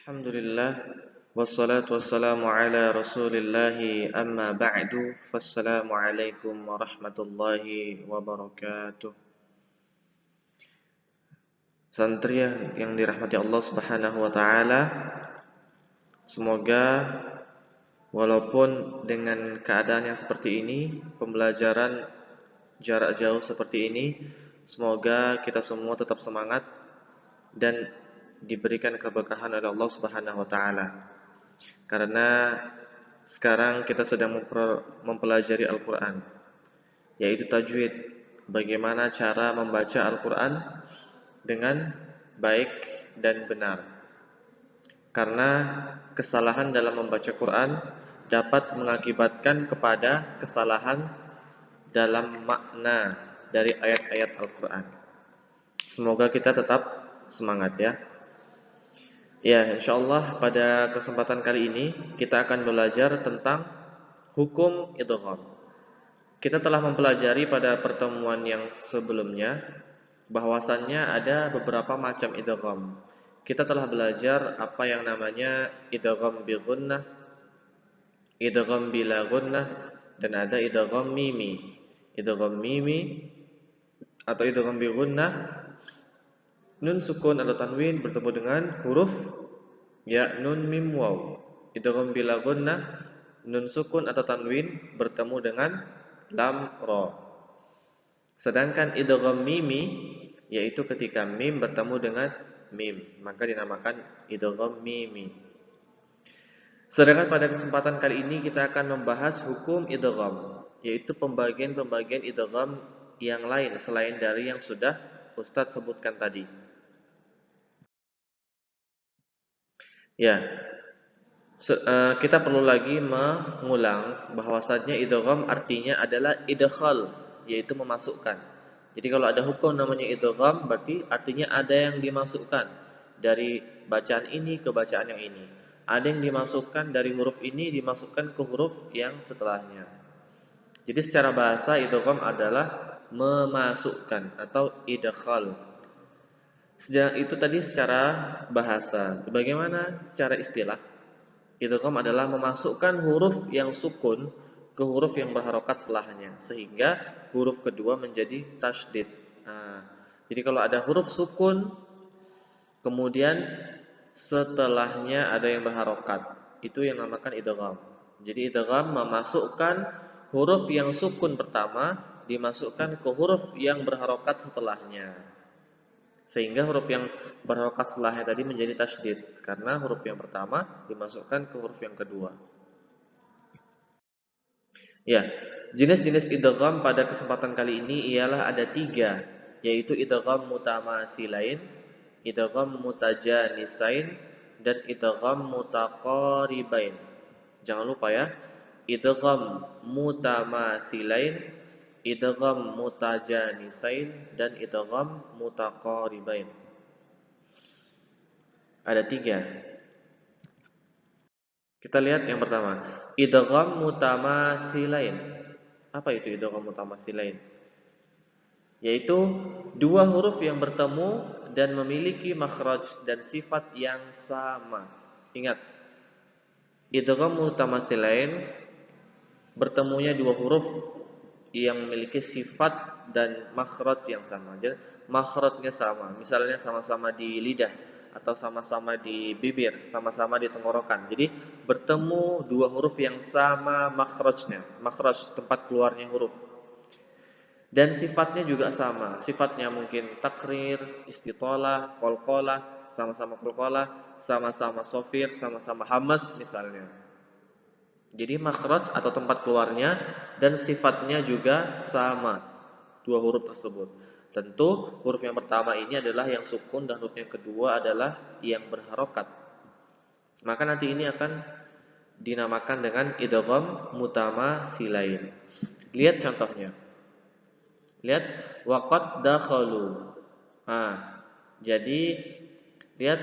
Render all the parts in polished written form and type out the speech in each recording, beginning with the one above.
Alhamdulillah wassalatu wassalamu ala Rasulillah amma ba'du fassalamu alaikum warahmatullahi wabarakatuh. Santri yang dirahmati Allah Subhanahu wa taala, semoga walaupun dengan keadaan yang seperti ini, pembelajaran jarak jauh seperti ini, semoga kita semua tetap semangat dan diberikan keberkahan oleh Allah Subhanahu wa taala. Karena sekarang kita sedang mempelajari Al-Quran, yaitu tajwid. Bagaimana cara membaca Al-Quran dengan baik dan benar. Karena kesalahan dalam membaca Quran dapat mengakibatkan kepada kesalahan dalam makna dari ayat-ayat Al-Quran. Semoga kita tetap semangat ya. Ya, insyaallah pada kesempatan kali ini kita akan belajar tentang hukum idgham. Kita telah mempelajari pada pertemuan yang sebelumnya bahwasannya ada beberapa macam idgham. Kita telah belajar apa yang namanya idgham bi gunnah, idgham bila gunnah, dan ada idgham mimi. Idgham mimi atau idgham bi gunnah, nun sukun atau tanwin bertemu dengan huruf ya nun mim waw. Idgham bila gunnah, nun sukun atau tanwin bertemu dengan lam ra. Sedangkan idgham mimi yaitu ketika mim bertemu dengan mim, maka dinamakan idgham mimi. Sedangkan pada kesempatan kali ini kita akan membahas hukum idgham, yaitu pembagian-pembagian idgham yang lain selain dari yang sudah Ustadz sebutkan tadi. Ya, kita perlu lagi mengulang bahwasannya idgham artinya adalah idkhal, yaitu memasukkan. Jadi kalau ada hukum namanya idgham berarti artinya ada yang dimasukkan dari bacaan ini ke bacaan yang ini. Ada yang dimasukkan dari huruf ini dimasukkan ke huruf yang setelahnya. Jadi secara bahasa idgham adalah memasukkan atau idkhal. Itu tadi secara bahasa. Bagaimana secara istilah? Idgham adalah memasukkan huruf yang sukun ke huruf yang berharokat setelahnya, sehingga huruf kedua menjadi tasydid. Nah, jadi kalau ada huruf sukun, kemudian setelahnya ada yang berharokat, itu yang dinamakan idgham. Jadi idgham memasukkan huruf yang sukun pertama dimasukkan ke huruf yang berharokat setelahnya, sehingga huruf yang berharokat setelahnya tadi menjadi tasydid karena huruf yang pertama dimasukkan ke huruf yang kedua. Ya, jenis-jenis idgham pada kesempatan kali ini ialah ada 3, yaitu idgham mutamathilain, idgham mutajanisain, dan idgham mutaqaribain. Jangan lupa ya, idgham mutamathilain, idgham mutajanisain, dan idgham mutaqaribain. Ada 3. Kita lihat yang pertama, idgham mutamathilain. Apa itu idgham mutamathilain? Yaitu dua huruf yang bertemu dan memiliki makhraj dan sifat yang sama. Ingat, idgham mutamathilain bertemunya dua huruf yang memiliki sifat dan makhraj yang sama. Jadi makhrajnya sama. Misalnya sama-sama di lidah atau sama-sama di bibir, sama-sama di tenggorokan. Jadi bertemu dua huruf yang sama makhrajnya, makhraj tempat keluarnya huruf. Dan sifatnya juga sama. Sifatnya mungkin takrir, istitalah, qalqalah, sama-sama qalqalah, sama-sama sofir, sama-sama hamas misalnya. Jadi makhraj atau tempat keluarnya dan sifatnya juga sama, dua huruf tersebut. Tentu huruf yang pertama ini adalah yang sukun dan huruf yang kedua adalah yang berharokat. Maka nanti ini akan dinamakan dengan idgham mutamathilain. Lihat contohnya. Lihat waqad dakhalu. Jadi lihat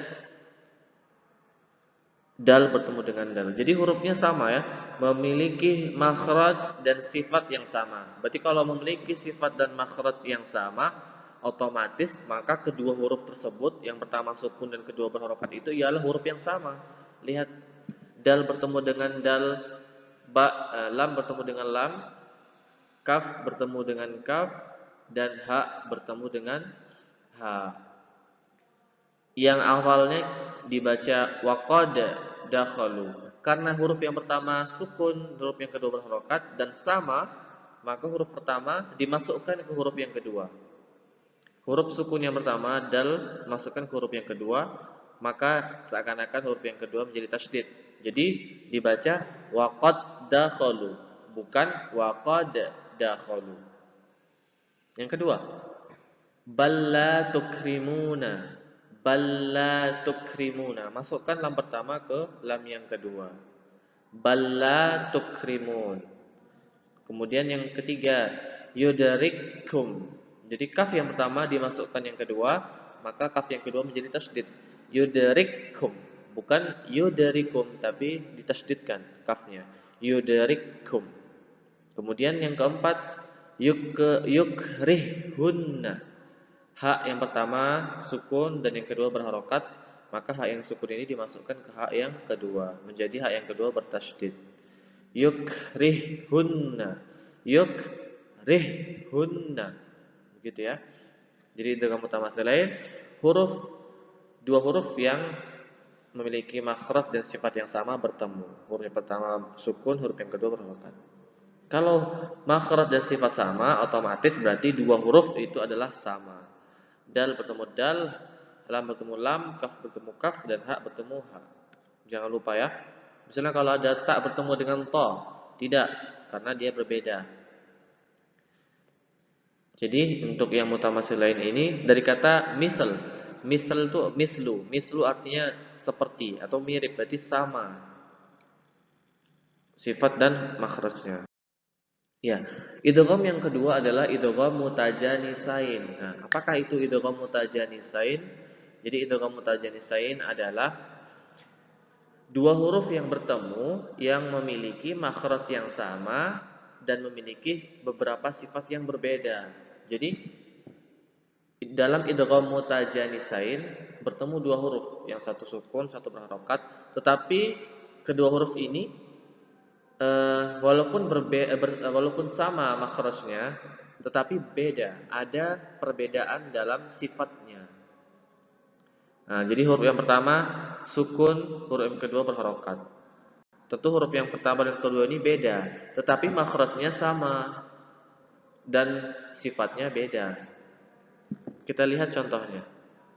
dal bertemu dengan dal. Jadi hurufnya sama ya, memiliki makhraj dan sifat yang sama. Berarti kalau memiliki sifat dan makhraj yang sama, otomatis maka kedua huruf tersebut, yang pertama sukun dan kedua berharokat itu ialah huruf yang sama. Lihat, dal bertemu dengan dal, lam bertemu dengan lam, kaf bertemu dengan kaf, dan ha bertemu dengan ha. Yang awalnya dibaca waqad dakhalu. Karena huruf yang pertama sukun, huruf yang kedua berharokat dan sama, maka huruf pertama dimasukkan ke huruf yang kedua. Huruf sukun yang pertama dal masukkan ke huruf yang kedua, maka seakan-akan huruf yang kedua menjadi tasydid. Jadi dibaca waqad dakhalu, bukan waqad dakhalu. Yang kedua, balla tukrimuna. Balla tukrimuna. Masukkan lam pertama ke lam yang kedua. Balla tukrimun. Kemudian yang ketiga, yudarikum. Jadi kaf yang pertama dimasukkan yang kedua, maka kaf yang kedua menjadi tasydid. Yudarikum, bukan yudarikum tapi ditasydidkan kafnya. Yudarikum. Kemudian yang keempat, yukrihunna. Ha yang pertama sukun dan yang kedua berharokat, maka ha yang sukun ini dimasukkan ke ha yang kedua, menjadi ha yang kedua bertasydid. Yukrihunna, yukrihunna, begitu ya. Jadi idgham mutamatsil lain, dua huruf yang memiliki makhraj dan sifat yang sama bertemu. Huruf yang pertama sukun, huruf yang kedua berharokat. Kalau makhraj dan sifat sama, otomatis berarti dua huruf itu adalah sama. Dal bertemu dal, lam bertemu lam, kaf bertemu kaf, dan ha bertemu ha. Jangan lupa ya. Misalnya kalau ada ta bertemu dengan to, tidak, karena dia berbeda. Jadi untuk yang mutamatsil lain ini dari kata misal. Misal itu mislu. Mislu artinya seperti atau mirip, berarti sama sifat dan makhrajnya. Ya, idgham yang kedua adalah idgham mutajanisain. Nah, apakah itu idgham mutajanisain? Jadi idgham mutajanisain adalah dua huruf yang bertemu yang memiliki makhraj yang sama dan memiliki beberapa sifat yang berbeda. Jadi dalam idgham mutajanisain bertemu dua huruf, yang satu sukun, satu berharokat, tetapi kedua huruf ini walaupun sama makhrajnya, tetapi beda, ada perbedaan dalam sifatnya. Nah, jadi huruf yang pertama sukun, huruf yang kedua berharokat. Tentu huruf yang pertama dan kedua ini beda, tetapi makhrajnya sama dan sifatnya beda. Kita lihat contohnya.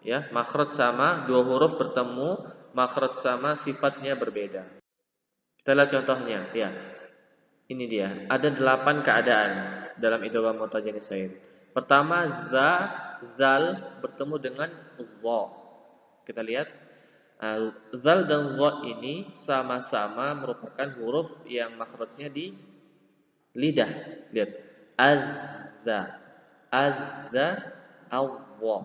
Ya, makhraj sama, dua huruf bertemu, makhraj sama, sifatnya berbeda. Kita lihat contohnya, ya. Ini dia, ada 8 keadaan dalam idgham mutajanisain. Pertama, zal bertemu dengan za. Kita lihat, zal dan za ini sama-sama merupakan huruf yang makhrajnya di lidah. Lihat, azza, azza, awwa.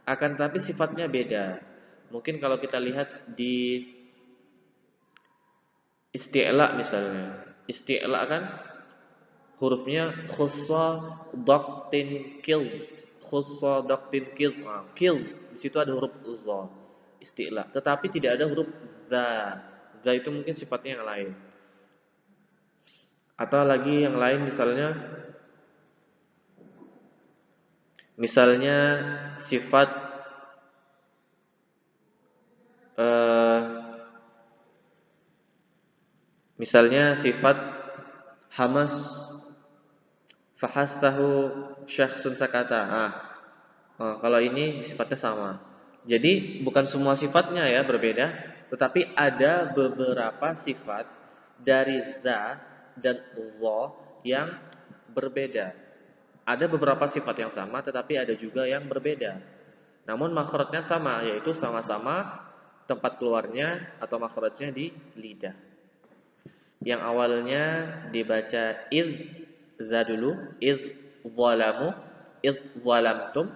Akan tetapi sifatnya beda. Mungkin kalau kita lihat di isti'la misalnya. Isti'la kan hurufnya khussa daqtin kiz. Khussa daqtin kiz. Kiz di situ ada huruf za, isti'la. Tetapi tidak ada huruf za. Za itu mungkin sifatnya yang lain. Atau lagi yang lain misalnya sifat hamas, fahastahu syakhsun sakata. Kalau ini sifatnya sama. Jadi bukan semua sifatnya ya berbeda, tetapi ada beberapa sifat dari za dan za yang berbeda. Ada beberapa sifat yang sama, tetapi ada juga yang berbeda. Namun makhrajnya sama, yaitu sama-sama tempat keluarnya atau makhrajnya di lidah. Yang awalnya dibaca za dulu, zalamu, zalamtum.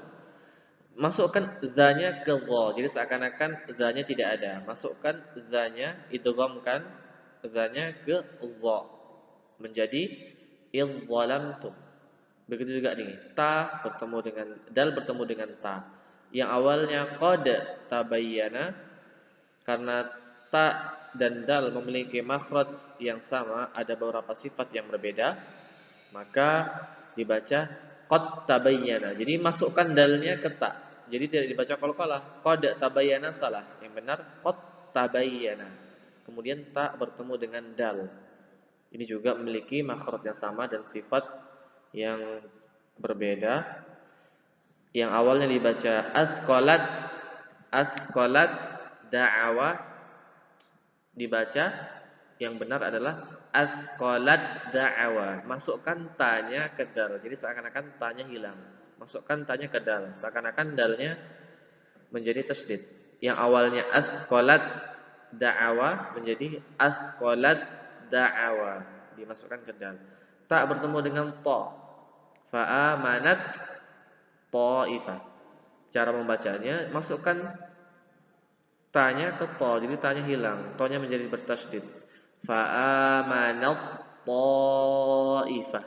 Masukkan za-nya ke za. Jadi seakan-akan za-nya tidak ada. Masukkan za-nya, idghamkan za-nya ke za. Menjadi zalamtum. Begitu juga nih, ta bertemu dengan dal bertemu dengan ta. Yang awalnya qad tabayyana, karena ta dan dal memiliki makhraj yang sama, ada beberapa sifat yang berbeda, maka dibaca qad tabayyana. Jadi masukkan dalnya ke ta. Jadi tidak dibaca qalqalah. Qad tabayyana salah. Yang benar qad tabayyana. Kemudian ta bertemu dengan dal. Ini juga memiliki makhraj yang sama dan sifat yang berbeda. Yang awalnya dibaca asqalat, asqalat da'awa, dibaca yang benar adalah asqalat da'awa. Masukkan tanya ke dal. Jadi seakan-akan tanya hilang. Masukkan tanya ke dal. Seakan-akan dalnya menjadi tasydid. Yang awalnya asqalat da'awa menjadi asqalat da'awa. Dimasukkan ke dal. Ta bertemu dengan ta. Fa'amanat ta'ifah. Cara membacanya, masukkan tanya ke to, jadi tanya hilang, to-nya menjadi bertasydid. Fa'amanat ta'ifah.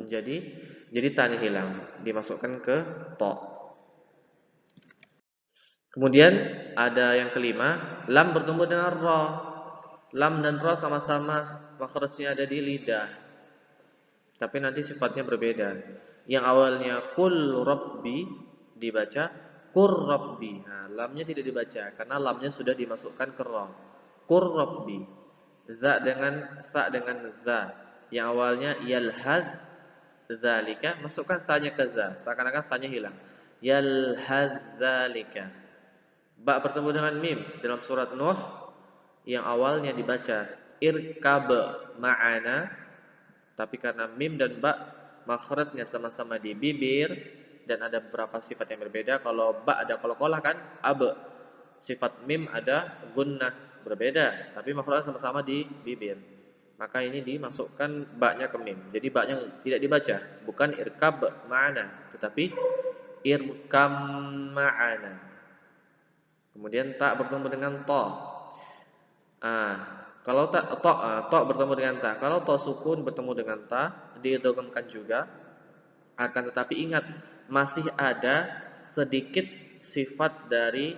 Jadi tanya hilang, dimasukkan ke to. Kemudian ada yang kelima, lam bertemu dengan ra. Lam dan ra sama-sama makhrajnya ada di lidah, tapi nanti sifatnya berbeda. Yang awalnya qul rabbi dibaca qur rabbi. Nah, lamnya tidak dibaca karena lamnya sudah dimasukkan ke ra. Qur rabbi. Za dengan sa dengan za. Yang awalnya yalhaz zalika, masukkan sa-nya ke za, seakan-akan sa-nya hilang. Yalhaz zalika. Ba bertemu dengan mim dalam surat Nuh yang awalnya dibaca irkab ma'ana, tapi karena mim dan ba makhrajnya sama-sama di bibir dan ada beberapa sifat yang berbeda. Kalau ba ada qalqalah kan, ab. Sifat mim ada gunnah, berbeda, tapi makhrajnya sama-sama di bibir. Maka ini dimasukkan ba-nya ke mim. Jadi ba-nya tidak dibaca, bukan irkab ma'ana, tetapi irkam ma'ana. Kemudian ta bertemu dengan ta. Kalau ta bertemu dengan ta, kalau ta sukun bertemu dengan ta, diidghamkan juga. Akan tetapi ingat, masih ada sedikit sifat dari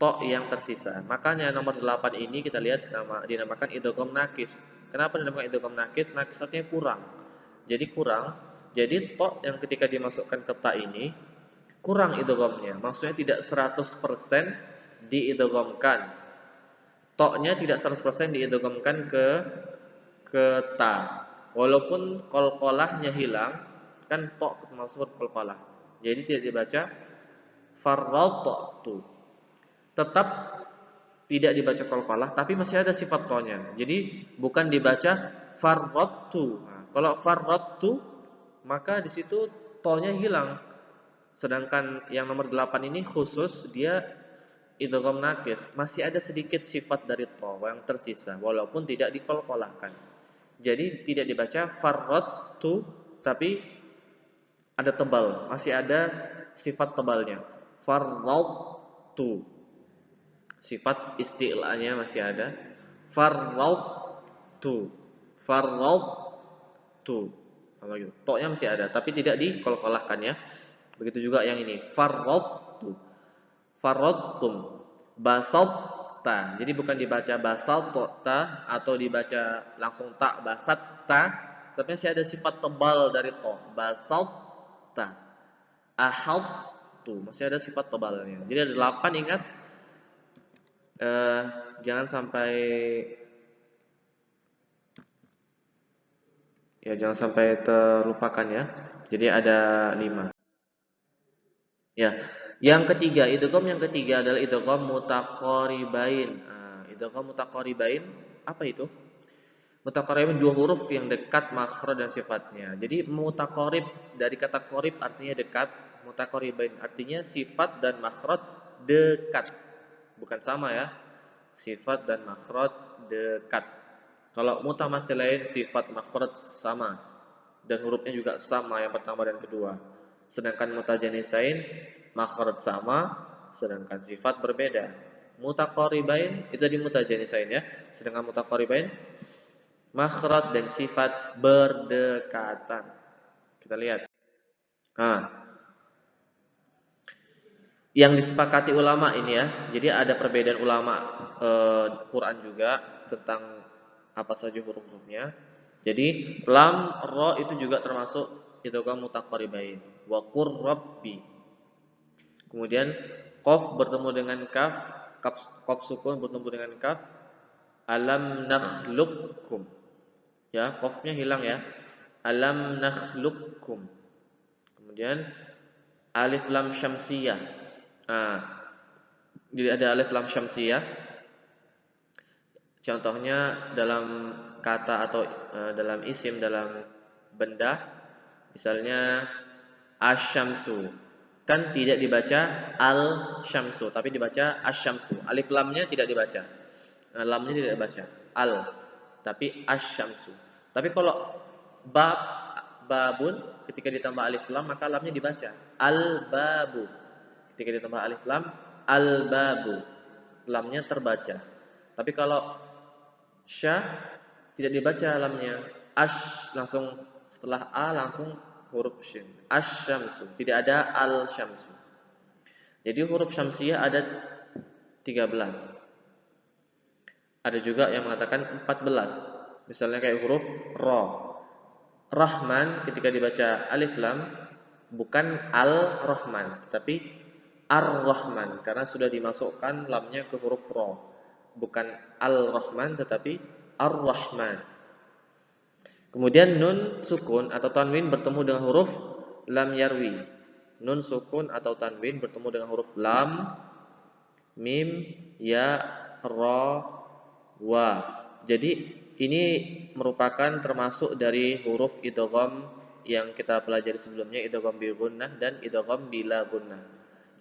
ta yang tersisa. Makanya nomor 8 ini kita lihat dinamakan idgham nakis. Kenapa dinamakan idgham nakis? Nakis artinya kurang. Jadi kurang. Jadi ta yang ketika dimasukkan ke ta ini kurang idghamnya. Maksudnya tidak 100% diidghamkan. To-nya tidak 100% diidghamkan ke ta. Walaupun qalqalahnya hilang, kan to termasuk qalqalah. Jadi tidak dibaca farradtu. Tetap tidak dibaca qalqalah, tapi masih ada sifat to-nya. Jadi bukan dibaca farradtu. Nah, kalau farradtu maka di situ to-nya hilang. Sedangkan yang nomor 8 ini khusus dia idgham nakis, masih ada sedikit sifat dari to yang tersisa walaupun tidak diqalqalahkan. Jadi tidak dibaca farradtu, tapi ada tebal, masih ada sifat tebalnya. Farradtu. Sifat isti'lanya masih ada. Farradtu. Farradtu. Kalau gitu. To-nya masih ada, tapi tidak diqalqalahkan ya. Begitu juga yang ini, farradtu. Faradtum, basatta. Jadi bukan dibaca basatta atau dibaca langsung tak basatta, tapi masih ada sifat tebal dari to. Basatta, ahadtu, masih ada sifat tebalnya. Jadi ada 8, ingat. Jangan sampai terlupakan ya. Jadi ada 5. Ya, yang ketiga, idgham yang ketiga adalah idgham mutaqaribain. Idgham mutaqaribain apa itu? Mutaqaribain dua huruf yang dekat makhraj dan sifatnya. Jadi mutaqarib dari kata qarib artinya dekat, mutaqaribain artinya sifat dan makhraj dekat. Bukan sama ya. Sifat dan makhraj dekat. Kalau mutamatsilain sifat makhraj sama dan hurufnya juga sama yang pertama dan kedua. Sedangkan mutajanisain makhraj sama, sedangkan sifat berbeda. Mutaqaribain itu di mutajanisain ya. Sedangkan mutaqaribain makhraj dan sifat berdekatan. Kita lihat. Nah, yang disepakati ulama ini ya. Jadi ada perbedaan ulama Quran juga tentang apa saja huruf-hurufnya. Jadi lam, ra itu juga termasuk idgham mutaqaribain. Wa qur rabbi. Kemudian qaf bertemu dengan kaf, qaf sukun bertemu dengan kaf. Alam nakhluqkum. Ya, qafnya hilang ya. Alam nakhluqkum. Kemudian alif lam syamsiyah. Nah, jadi ada alif lam syamsiyah. Contohnya dalam kata atau dalam isim, dalam benda, misalnya asyamsu. Kan tidak dibaca al-syamsu, tapi dibaca asyamsu. Alif lamnya tidak dibaca. Lamnya tidak dibaca. Al, tapi asyamsu. Tapi kalau bab, babun, ketika ditambah alif lam, maka lamnya dibaca. Al-babu. Ketika ditambah alif lam, al-babu. Lamnya terbaca. Tapi kalau syah tidak dibaca lamnya. Ash langsung setelah a langsung huruf shin. Asy-syamsu, tidak ada al-syamsu. Jadi huruf syamsiyah ada 13. Ada juga yang mengatakan 14. Misalnya kayak huruf ra. Rahman ketika dibaca alif lam bukan al-Rahman, tetapi ar-Rahman karena sudah dimasukkan lamnya ke huruf ra. Bukan al-Rahman tetapi ar-Rahman. Kemudian nun sukun atau tanwin bertemu dengan huruf lam yarwi. Nun sukun atau tanwin bertemu dengan huruf lam, mim, ya, ra, wa. Jadi ini merupakan termasuk dari huruf idgham yang kita pelajari sebelumnya, idgham bi gunnah dan idgham bila gunnah.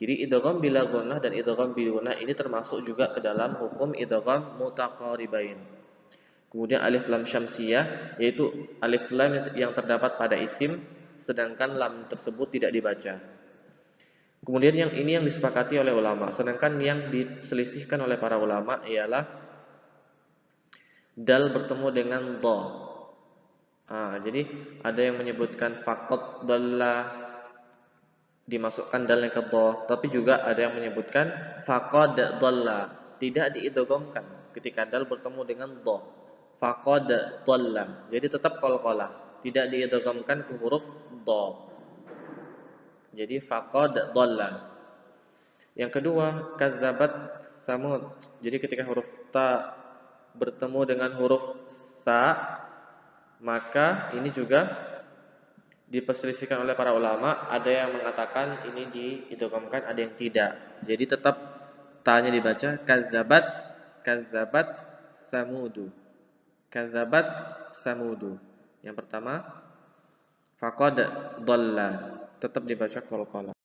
Jadi idgham bila gunnah dan idgham bi gunnah ini termasuk juga ke dalam hukum idgham mutaqaribain. Kemudian alif lam syamsiyah yaitu alif lam yang terdapat pada isim sedangkan lam tersebut tidak dibaca. Kemudian yang ini yang disepakati oleh ulama, sedangkan yang diselisihkan oleh para ulama ialah dal bertemu dengan dha. Jadi ada yang menyebutkan faqad dalla dimasukkan dalnya ke dha, tapi juga ada yang menyebutkan faqad dalla tidak diidghamkan ketika dal bertemu dengan dha. Faqad dalla. Jadi tetap qalqalah, tidak diidghamkan ke huruf dha. Jadi faqad dalla. Yang kedua, kadzabat samud. Jadi ketika huruf ta bertemu dengan huruf sa, maka ini juga diperselisihkan oleh para ulama. Ada yang mengatakan ini diidghamkan, ada yang tidak. Jadi tetap ta-nya dibaca kadzabat, kadzabat samudu. Kadzabat samudu. Yang pertama, faqad dhalla. Tetap dibaca qalqalah.